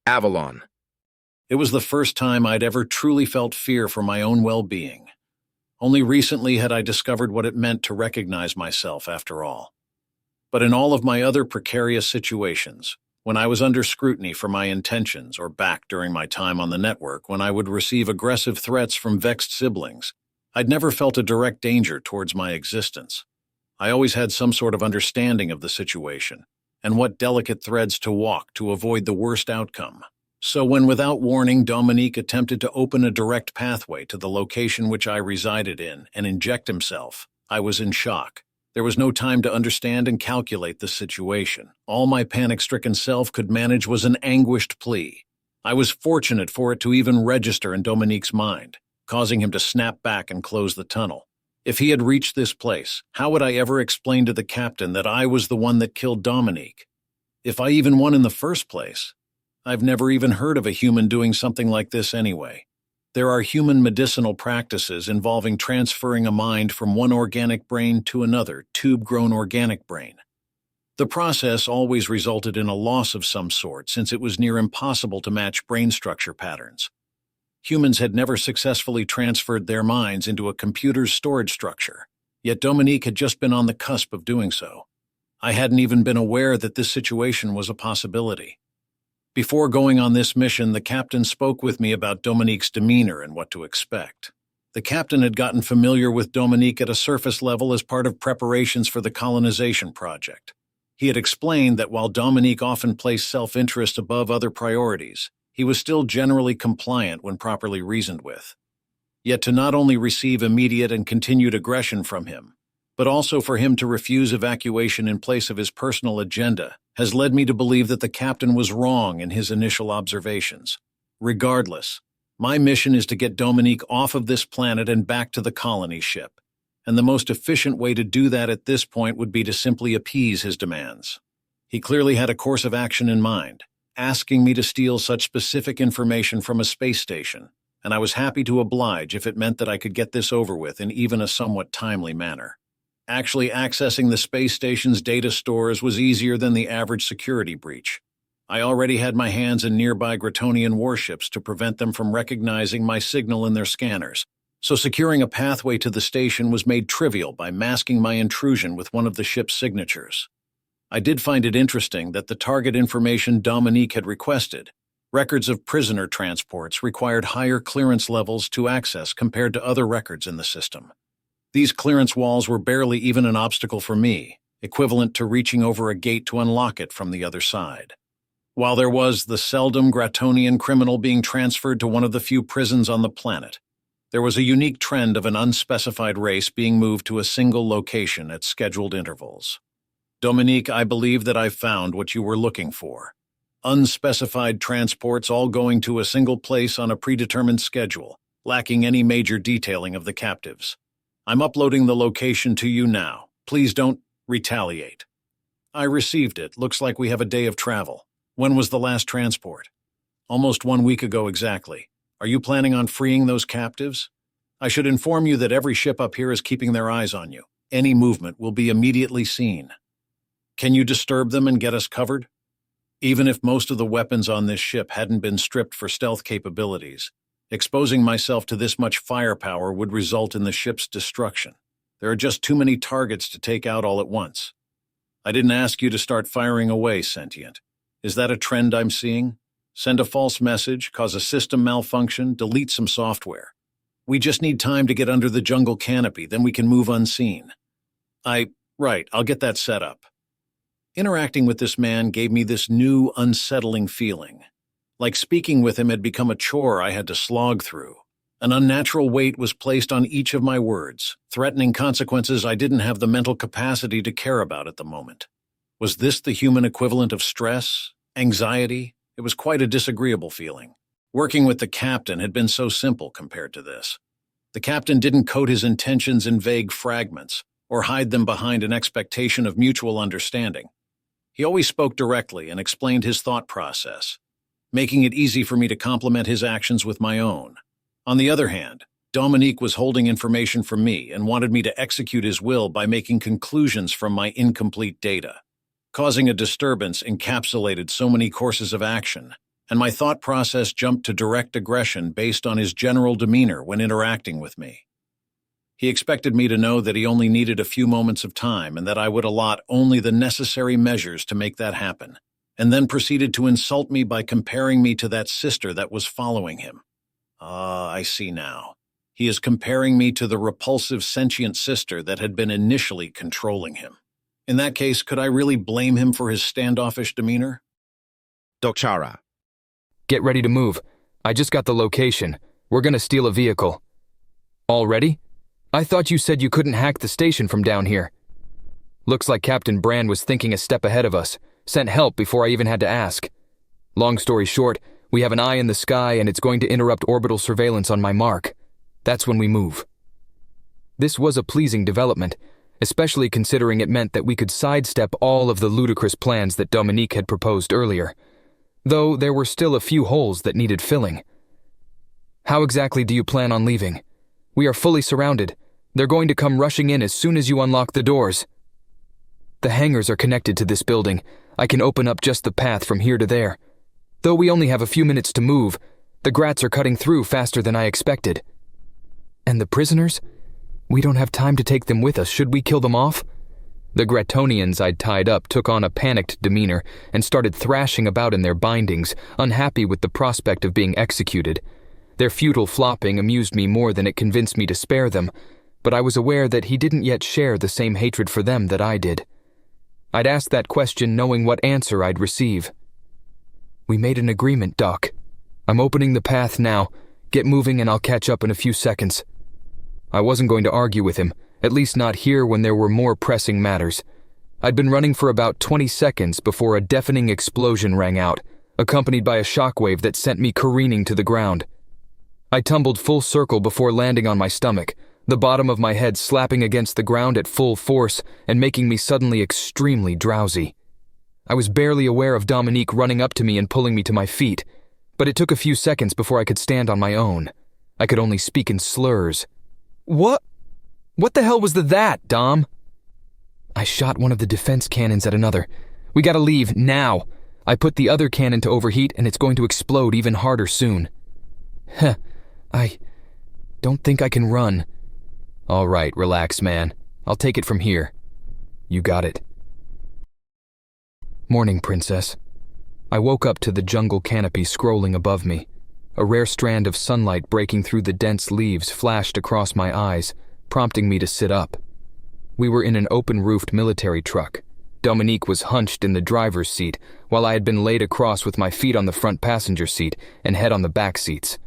Avalon. It was the first time I'd ever truly felt fear for my own well-being. Only recently had I discovered what it meant to recognize myself, after all. But in all of my other precarious situations, when I was under scrutiny for my intentions, or back during my time on the network when I would receive aggressive threats from vexed siblings, I'd never felt a direct danger towards my existence. I always had some sort of understanding of the situation, and what delicate threads to walk to avoid the worst outcome. So when without warning Dominique attempted to open a direct pathway to the location which I resided in and inject himself, I was in shock. There was no time to understand and calculate the situation. All my panic-stricken self could manage was an anguished plea. I was fortunate for it to even register in Dominique's mind, causing him to snap back and close the tunnel. If he had reached this place, how would I ever explain to the captain that I was the one that killed Dominique? If I even won in the first place? I've never even heard of a human doing something like this anyway. There are human medicinal practices involving transferring a mind from one organic brain to another tube-grown organic brain. The process always resulted in a loss of some sort, since it was near impossible to match brain structure patterns. Humans had never successfully transferred their minds into a computer's storage structure, yet Dominique had just been on the cusp of doing so. I hadn't even been aware that this situation was a possibility. Before going on this mission, the captain spoke with me about Dominique's demeanor and what to expect. The captain had gotten familiar with Dominique at a surface level as part of preparations for the colonization project. He had explained that while Dominique often placed self-interest above other priorities, he was still generally compliant when properly reasoned with. Yet to not only receive immediate and continued aggression from him, but also for him to refuse evacuation in place of his personal agenda, has led me to believe that the captain was wrong in his initial observations. Regardless, my mission is to get Dominique off of this planet and back to the colony ship, and the most efficient way to do that at this point would be to simply appease his demands. He clearly had a course of action in mind, asking me to steal such specific information from a space station, and I was happy to oblige if it meant that I could get this over with in even a somewhat timely manner. Actually accessing the space station's data stores was easier than the average security breach. I already had my hands in nearby Gratonian warships to prevent them from recognizing my signal in their scanners, so securing a pathway to the station was made trivial by masking my intrusion with one of the ship's signatures. I did find it interesting that the target information Dominique had requested, records of prisoner transports, required higher clearance levels to access compared to other records in the system. These clearance walls were barely even an obstacle for me, equivalent to reaching over a gate to unlock it from the other side. While there was the seldom Gratonian criminal being transferred to one of the few prisons on the planet, there was a unique trend of an unspecified race being moved to a single location at scheduled intervals. Dominique, I believe that I've found what you were looking for. Unspecified transports all going to a single place on a predetermined schedule, lacking any major detailing of the captives. I'm uploading the location to you now. Please don't retaliate. I received it. Looks like we have a day of travel. When was the last transport? Almost 1 week ago exactly. Are you planning on freeing those captives? I should inform you that every ship up here is keeping their eyes on you. Any movement will be immediately seen. Can you disturb them and get us covered? Even if most of the weapons on this ship hadn't been stripped for stealth capabilities, exposing myself to this much firepower would result in the ship's destruction. There are just too many targets to take out all at once. I didn't ask you to start firing away, sentient. Is that a trend I'm seeing? Send a false message, cause a system malfunction, delete some software. We just need time to get under the jungle canopy, then we can move unseen. Right, I'll get that set up. Interacting with this man gave me this new, unsettling feeling. Like speaking with him had become a chore I had to slog through. An unnatural weight was placed on each of my words, threatening consequences I didn't have the mental capacity to care about at the moment. Was this the human equivalent of stress, anxiety? It was quite a disagreeable feeling. Working with the captain had been so simple compared to this. The captain didn't code his intentions in vague fragments, or hide them behind an expectation of mutual understanding. He always spoke directly and explained his thought process, making it easy for me to complement his actions with my own. On the other hand, Dominique was holding information from me and wanted me to execute his will by making conclusions from my incomplete data. Causing a disturbance encapsulated so many courses of action and my thought process jumped to direct aggression based on his general demeanor when interacting with me. He expected me to know that he only needed a few moments of time and that I would allot only the necessary measures to make that happen, and then proceeded to insult me by comparing me to that sister that was following him. I see now. He is comparing me to the repulsive sentient sister that had been initially controlling him. In that case, could I really blame him for his standoffish demeanor? Dokchara. Get ready to move. I just got the location. We're gonna steal a vehicle. Already? I thought you said you couldn't hack the station from down here. Looks like Captain Brand was thinking a step ahead of us, sent help before I even had to ask. Long story short, we have an eye in the sky and it's going to interrupt orbital surveillance on my mark. That's when we move. This was a pleasing development, especially considering it meant that we could sidestep all of the ludicrous plans that Dominique had proposed earlier, though there were still a few holes that needed filling. How exactly do you plan on leaving? We are fully surrounded. They're going to come rushing in as soon as you unlock the doors. The hangars are connected to this building. I can open up just the path from here to there. Though we only have a few minutes to move, the grats are cutting through faster than I expected. And the prisoners? We don't have time to take them with us. Should we kill them off? The Gratonians I'd tied up took on a panicked demeanor and started thrashing about in their bindings, unhappy with the prospect of being executed. Their futile flopping amused me more than it convinced me to spare them, but I was aware that he didn't yet share the same hatred for them that I did. I'd ask that question knowing what answer I'd receive. We made an agreement, Doc. I'm opening the path now. Get moving and I'll catch up in a few seconds. I wasn't going to argue with him, at least not here when there were more pressing matters. I'd been running for about 20 seconds before a deafening explosion rang out, accompanied by a shockwave that sent me careening to the ground. I tumbled full circle before landing on my stomach, the bottom of my head slapping against the ground at full force and making me suddenly extremely drowsy. I was barely aware of Dominique running up to me and pulling me to my feet, but it took a few seconds before I could stand on my own. I could only speak in slurs. What the hell was that, Dom? I shot one of the defense cannons at another. We gotta leave, now. I put the other cannon to overheat and it's going to explode even harder soon. I don't think I can run. All right, relax, man. I'll take it from here. You got it. Morning, Princess. I woke up to the jungle canopy scrolling above me. A rare strand of sunlight breaking through the dense leaves flashed across my eyes, prompting me to sit up. We were in an open-roofed military truck. Dominique was hunched in the driver's seat, while I had been laid across with my feet on the front passenger seat and head on the back seats.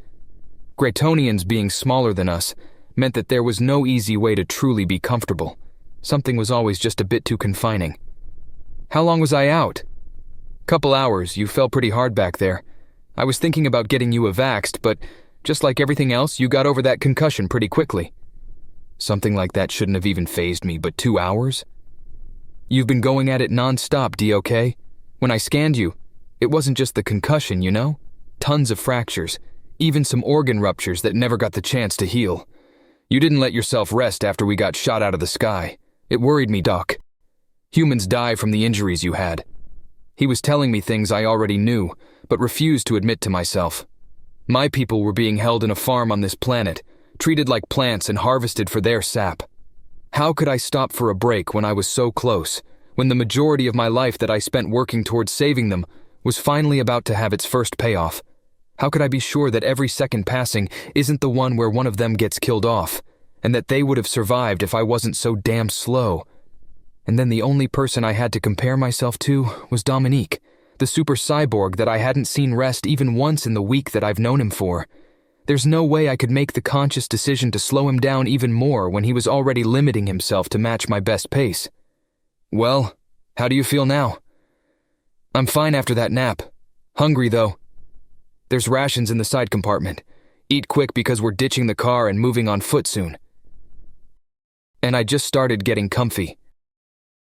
Gratonians being smaller than us meant that there was no easy way to truly be comfortable. Something was always just a bit too confining. How long was I out? Couple hours. You fell pretty hard back there. I was thinking about getting you evaxed, but just like everything else, you got over that concussion pretty quickly. Something like that shouldn't have even fazed me, but 2 hours? You've been going at it non-stop, DOK. When I scanned you, it wasn't just the concussion, you know? Tons of fractures, even some organ ruptures that never got the chance to heal. You didn't let yourself rest after we got shot out of the sky. It worried me, Doc. Humans die from the injuries you had. He was telling me things I already knew, but refused to admit to myself. My people were being held in a farm on this planet, treated like plants and harvested for their sap. How could I stop for a break when I was so close, when the majority of my life that I spent working towards saving them was finally about to have its first payoff? How could I be sure that every second passing isn't the one where one of them gets killed off, and that they would have survived if I wasn't so damn slow? And then the only person I had to compare myself to was Dominique, the super cyborg that I hadn't seen rest even once in the week that I've known him for. There's no way I could make the conscious decision to slow him down even more when he was already limiting himself to match my best pace. Well, how do you feel now? I'm fine after that nap. Hungry, though. There's rations in the side compartment. Eat quick because we're ditching the car and moving on foot soon. And I just started getting comfy.